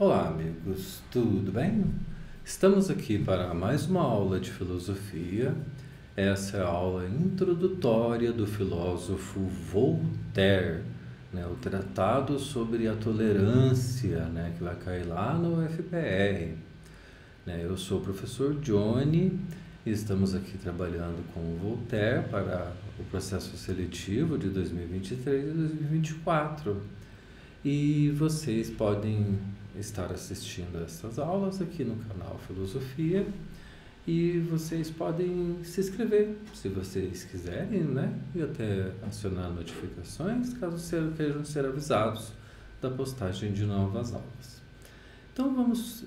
Olá, amigos, tudo bem? Estamos aqui para mais uma aula de filosofia. Essa é a aula introdutória do filósofo Voltaire, o tratado sobre a tolerância, que vai cair lá no UFPR. Eu sou o professor Johnny e estamos aqui trabalhando com o Voltaire para o processo seletivo de 2023 e 2024. E vocês podem estar assistindo essas aulas aqui no canal Filosofia e vocês podem se inscrever se vocês quiserem, e até acionar notificações caso queiram ser avisados da postagem de novas aulas. Então vamos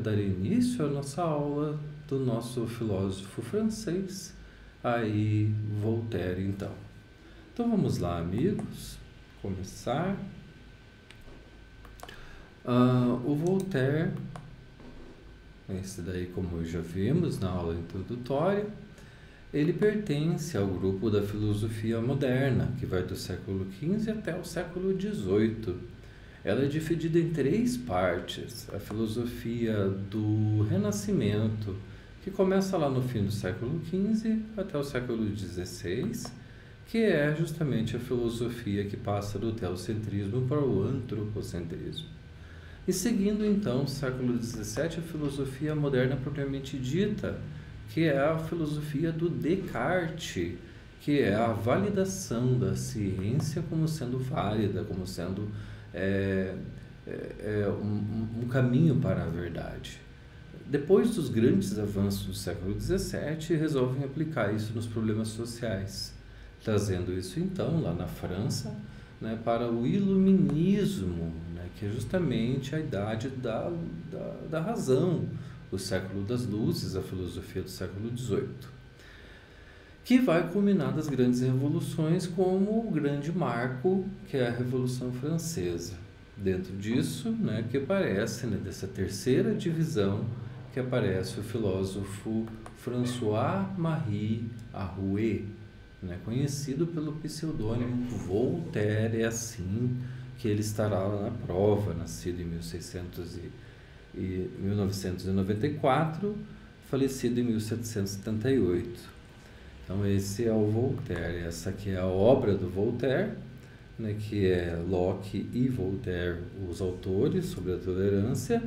dar início à nossa aula do nosso filósofo francês, aí Voltaire então. Então vamos lá, amigos, começar. O Voltaire, esse daí, como já vimos na aula introdutória, ele pertence ao grupo da filosofia moderna, que vai do século XV até o século XVIII. Ela é dividida em três partes: a filosofia do Renascimento, que começa lá no fim do século XV até o século XVI, que é justamente a filosofia que passa do teocentrismo para o antropocentrismo. E seguindo então o século XVII, a filosofia moderna propriamente dita, que é a filosofia do Descartes, que é a validação da ciência como sendo válida, como sendo um caminho para a verdade. Depois dos grandes avanços do século XVII, resolvem aplicar isso nos problemas sociais, trazendo isso então lá na França, para o iluminismo, que é justamente a idade da razão, o século das luzes, a filosofia do século XVIII, que vai culminar das grandes revoluções como o grande marco, que é a Revolução Francesa. Dentro disso, que aparece, dessa terceira divisão, que aparece o filósofo François-Marie Arouet, conhecido pelo pseudônimo Voltaire. É assim que ele estará lá na prova, nascido em 1994, falecido em 1778. Então esse é o Voltaire. Essa aqui é a obra do Voltaire, que é Locke e Voltaire, os autores, sobre a tolerância.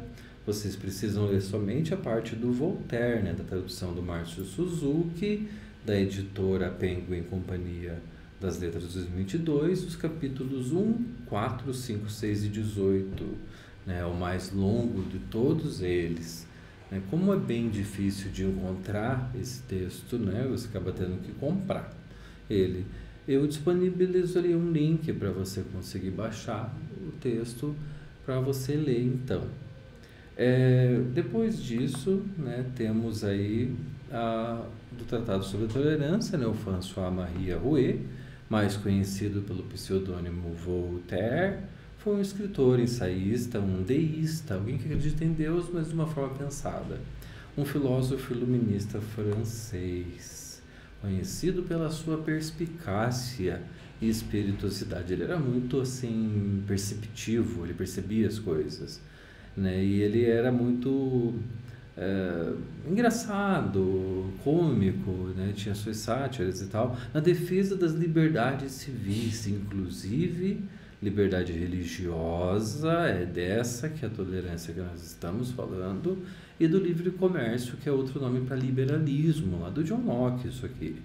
Vocês precisam ler somente a parte do Voltaire, da tradução do Márcio Suzuki, da editora Penguin Companhia das Letras de 2022, os capítulos 1, 4, 5, 6 e 18, o mais longo de todos eles. Como é bem difícil de encontrar esse texto, você acaba tendo que comprar ele. Eu disponibilizarei um link para você conseguir baixar o texto para você ler então. Depois disso, temos aí do Tratado sobre a Tolerância, o François-Marie Arouet, mais conhecido pelo pseudônimo Voltaire. Foi um escritor, ensaísta, um deísta, alguém que acredita em Deus, mas de uma forma pensada. Um filósofo iluminista francês, conhecido pela sua perspicácia e espirituosidade. Ele era muito assim perceptivo, ele percebia as coisas, e ele era muito engraçado, cômico, tinha suas sátiras e tal, na defesa das liberdades civis, inclusive liberdade religiosa, é dessa que é a tolerância que nós estamos falando, e do livre comércio, que é outro nome para liberalismo, lá do John Locke. Isso aqui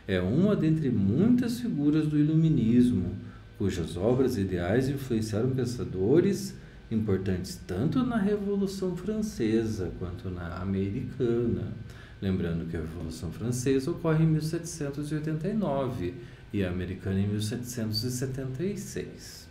é uma dentre muitas figuras do iluminismo, cujas obras ideais influenciaram pensadores importantes tanto na Revolução Francesa quanto na Americana. Lembrando que a Revolução Francesa ocorre em 1789 e a Americana em 1776.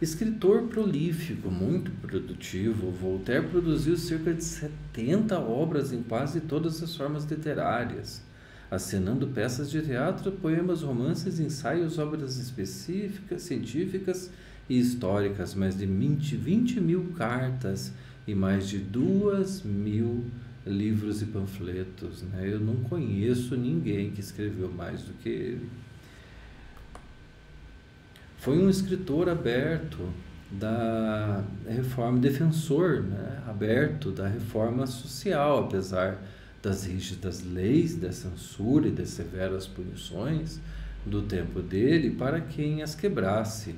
Escritor prolífico, muito produtivo, Voltaire produziu cerca de 70 obras em quase todas as formas literárias, assinando peças de teatro, poemas, romances, ensaios, obras específicas, científicas e históricas, mais de 20 mil cartas e mais de 2.000 livros e panfletos. Eu não conheço ninguém que escreveu mais do que ele. Foi um escritor aberto da reforma, defensor, né, aberto da reforma social, apesar das rígidas leis, da censura e das severas punições do tempo dele para quem as quebrasse.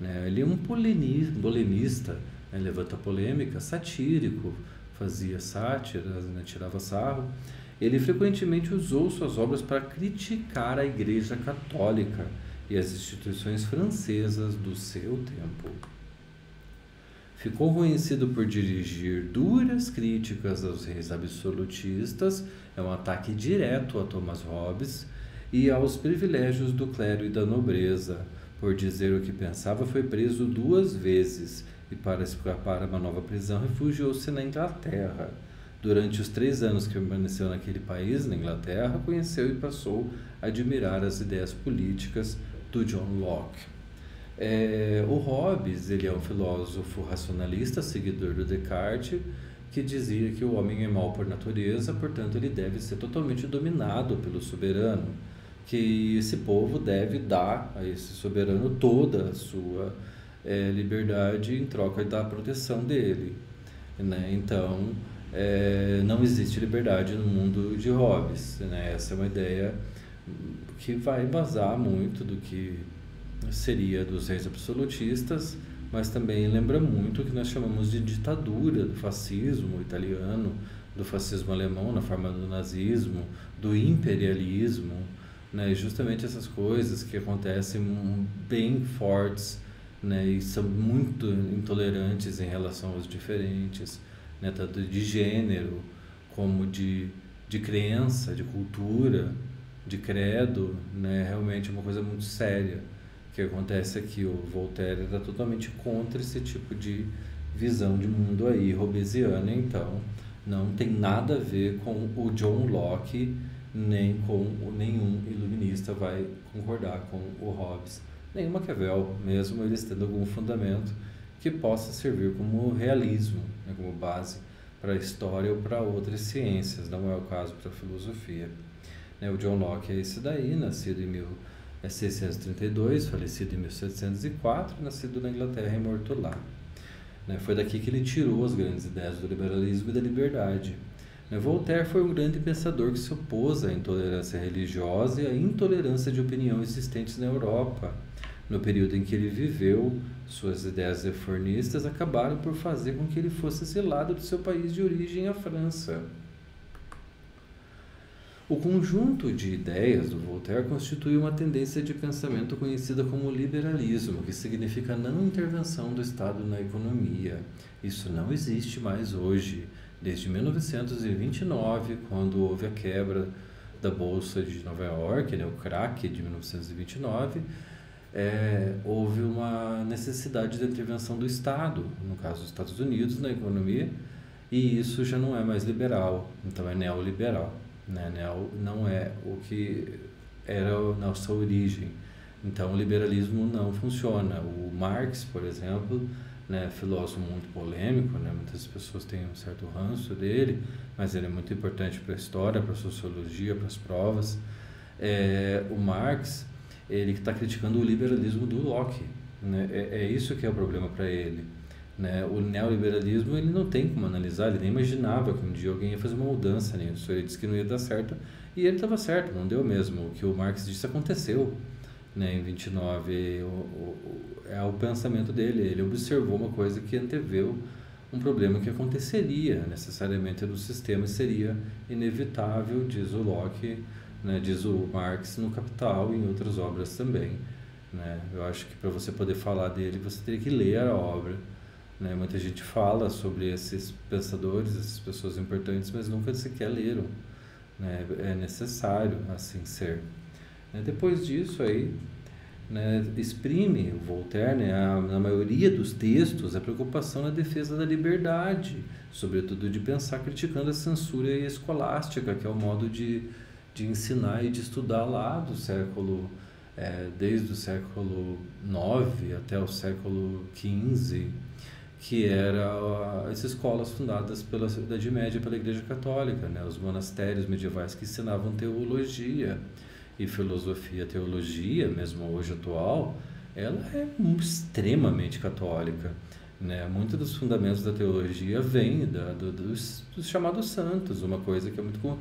Né? Ele é um polemista, né, levanta polêmica, satírico, fazia sátiras, né, tirava sarro. Ele frequentemente usou suas obras para criticar a Igreja Católica e as instituições francesas do seu tempo. Ficou conhecido por dirigir duras críticas aos reis absolutistas, é um ataque direto a Thomas Hobbes, e aos privilégios do clero e da nobreza. Por dizer o que pensava, foi preso 2 vezes e, para escapar a uma nova prisão, refugiou-se na Inglaterra. Durante os 3 anos que permaneceu naquele país, na Inglaterra, conheceu e passou a admirar as ideias políticas do John Locke. O Hobbes, ele é um filósofo racionalista, seguidor do Descartes, que dizia que o homem é mau por natureza, portanto ele deve ser totalmente dominado pelo soberano, que esse povo deve dar a esse soberano toda a sua liberdade em troca da proteção dele, né? Então, não existe liberdade no mundo de Hobbes, né? Essa é uma ideia que vai embasar muito do que seria dos reis absolutistas, mas também lembra muito o que nós chamamos de ditadura, do fascismo italiano, do fascismo alemão na forma do nazismo, do imperialismo, né? Justamente essas coisas que acontecem bem fortes, né? E são muito intolerantes em relação aos diferentes, né? Tanto de gênero como de crença, de cultura, de credo, né? Realmente é uma coisa muito séria que acontece aqui. O Voltaire era totalmente contra esse tipo de visão de mundo aí, hobbesiana, então não tem nada a ver com o John Locke, nem com nenhum iluminista vai concordar com o Hobbes, nem o Maquiavel, mesmo eles tendo algum fundamento que possa servir como realismo, né, como base para a história ou para outras ciências, não é o caso para a filosofia. Né, o John Locke é esse daí, nascido em 1632, falecido em 1704, nascido na Inglaterra e morto lá. Né, foi daqui que ele tirou as grandes ideias do liberalismo e da liberdade. Né, Voltaire foi um grande pensador que se opôs à intolerância religiosa e à intolerância de opinião existentes na Europa. No período em que ele viveu, suas ideias reformistas acabaram por fazer com que ele fosse exilado do seu país de origem, a França. O conjunto de ideias do Voltaire constitui uma tendência de pensamento conhecida como liberalismo, que significa não intervenção do Estado na economia. Isso não existe mais hoje. Desde 1929, quando houve a quebra da Bolsa de Nova York, né, o crack de 1929, houve uma necessidade de intervenção do Estado, no caso dos Estados Unidos, na economia, e isso já não é mais liberal, então é neoliberal. Né? Não é o que era a nossa origem. Então o liberalismo não funciona. O Marx, por exemplo, né, filósofo muito polêmico, né? Muitas pessoas têm um certo ranço dele, mas ele é muito importante para a história, para a sociologia, para as provas. O Marx, ele está criticando o liberalismo do Locke, né? Isso que é o problema para ele. Né? O neoliberalismo ele não tem como analisar, ele nem imaginava que um dia alguém ia fazer uma mudança nisso. Ele disse que não ia dar certo e ele estava certo, não deu mesmo. O que o Marx disse aconteceu, né, em 29. É o pensamento dele, ele observou uma coisa que anteveu um problema que aconteceria necessariamente no sistema e seria inevitável, diz o Locke, né, diz o Marx no Capital e em outras obras também. Né? Eu acho que para você poder falar dele, você teria que ler a obra. Né? Muita gente fala sobre esses pensadores, essas pessoas importantes, mas nunca sequer leram. Né? É necessário assim ser. Depois disso aí, né, exprime o Voltaire, né, na maioria dos textos, a preocupação na defesa da liberdade, sobretudo de pensar criticando a censura escolástica, que é o modo de ensinar e de estudar lá do século, desde o século IX até o século XV, que era as escolas fundadas pela Idade Média pela Igreja Católica, né, os monastérios medievais que ensinavam teologia e filosofia. Teologia, mesmo hoje atual, ela é extremamente católica, né? Muitos dos fundamentos da teologia vêm dos chamados santos, uma coisa que é muito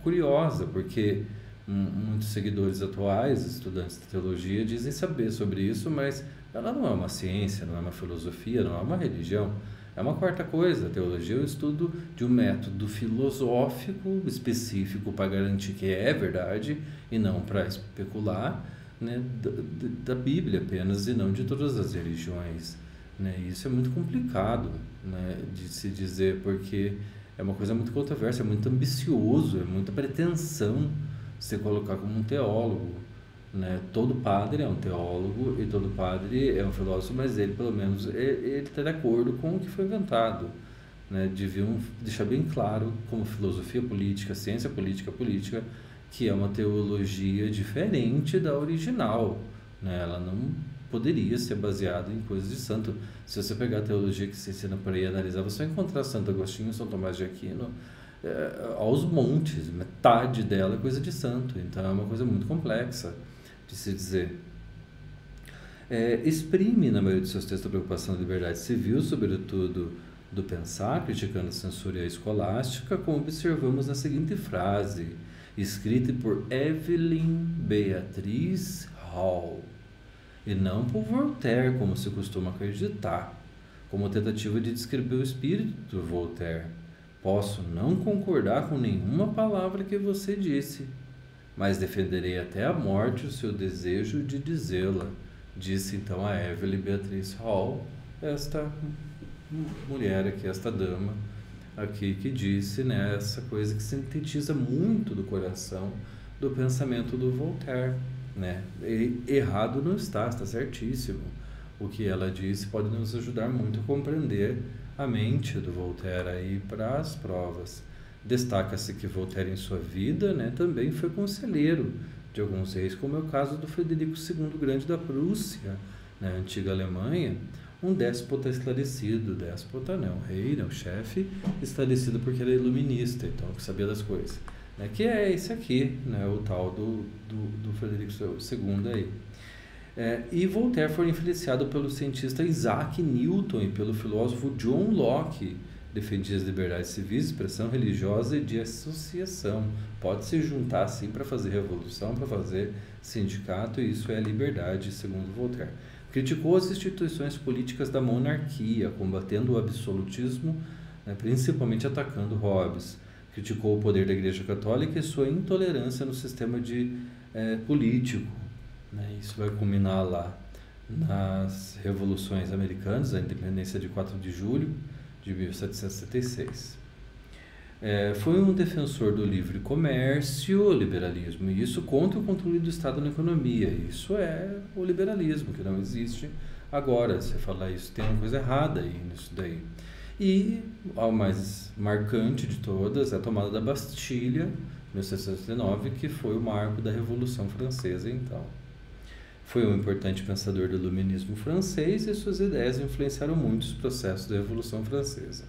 curiosa, porque muitos seguidores atuais, estudantes de teologia, dizem saber sobre isso, mas ela não é uma ciência, não é uma filosofia, não é uma religião. É uma quarta coisa. A teologia é o estudo de um método filosófico específico para garantir que é verdade e não para especular, né, da Bíblia apenas e não de todas as religiões, né? Isso é muito complicado, né, de se dizer, porque é uma coisa muito controversa, é muito ambicioso, é muita pretensão se colocar como um teólogo, né? Todo padre é um teólogo e todo padre é um filósofo, mas ele pelo menos ele está de acordo com o que foi inventado, né? Deviam deixar bem claro, como filosofia política, ciência política, que é uma teologia diferente da original, né? Ela não poderia ser baseada em coisas de santo. Se você pegar a teologia que se ensina por aí e analisar, você vai encontrar Santo Agostinho, São Tomás de Aquino, aos montes, metade dela é coisa de santo. Então é uma coisa muito complexa de se dizer. Exprime na maioria de seus textos a preocupação da liberdade civil, sobretudo do pensar, criticando a censura escolástica, como observamos na seguinte frase, escrita por Evelyn Beatriz Hall, e não por Voltaire, como se costuma acreditar, como tentativa de descrever o espírito do Voltaire. Posso não concordar com nenhuma palavra que você disse, mas defenderei até a morte o seu desejo de dizê-la, disse então a Evelyn Beatriz Hall, esta mulher aqui, esta dama aqui que disse, né, essa coisa que sintetiza muito do coração do pensamento do Voltaire, né? E errado não está certíssimo. O que ela disse pode nos ajudar muito a compreender a mente do Voltaire aí para as provas. Destaca-se que Voltaire em sua vida, né, também foi conselheiro de alguns reis, como é o caso do Frederico II Grande da Prússia, na antiga Alemanha, um déspota esclarecido, déspota não, rei, não, chefe, esclarecido porque ele é iluminista, então que sabia das coisas, né, que é esse aqui, né, o tal do Frederico II aí. E Voltaire foi influenciado pelo cientista Isaac Newton e pelo filósofo John Locke, defendia as liberdades civis, expressão religiosa e de associação. Pode se juntar sim para fazer revolução, para fazer sindicato, e isso é liberdade, segundo Voltaire. Criticou as instituições políticas da monarquia, combatendo o absolutismo, né, principalmente atacando Hobbes. Criticou o poder da Igreja Católica e sua intolerância no sistema político. Né? Isso vai culminar lá nas revoluções americanas, a independência de 4 de julho de 1776. Foi um defensor do livre comércio, liberalismo, e isso contra o controle do Estado na economia. Isso é o liberalismo, que não existe agora. Se falar isso, tem uma coisa errada aí nisso daí. E a mais marcante de todas é a tomada da Bastilha, em 1789, que foi o marco da Revolução Francesa, então. Foi um importante pensador do iluminismo francês e suas ideias influenciaram muito os processos da Revolução Francesa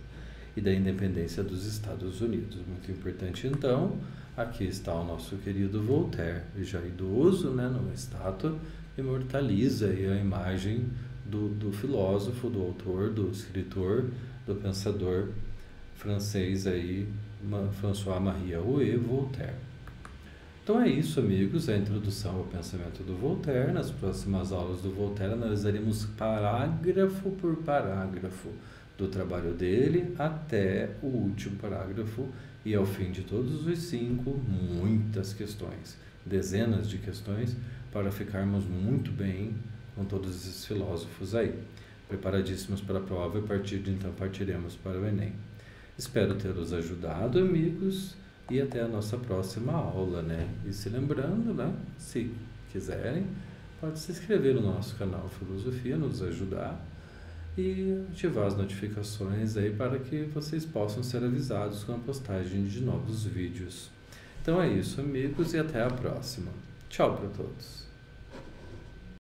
e da independência dos Estados Unidos. Muito importante, então, aqui está o nosso querido Voltaire, já idoso, né, numa estátua, imortaliza aí a imagem do filósofo, do autor, do escritor, do pensador francês aí, François-Marie Arouet Voltaire. Então é isso, amigos, a introdução ao pensamento do Voltaire. Nas próximas aulas do Voltaire analisaremos parágrafo por parágrafo do trabalho dele até o último parágrafo e ao fim de todos os 5, muitas questões, dezenas de questões para ficarmos muito bem com todos esses filósofos aí. Preparadíssimos para a prova e a partir de então partiremos para o Enem. Espero ter os ajudado, amigos. E até a nossa próxima aula, né? E se lembrando, né? Se quiserem, pode se inscrever no nosso canal Filosofia, nos ajudar e ativar as notificações aí para que vocês possam ser avisados com a postagem de novos vídeos. Então é isso, amigos, e até a próxima. Tchau para todos.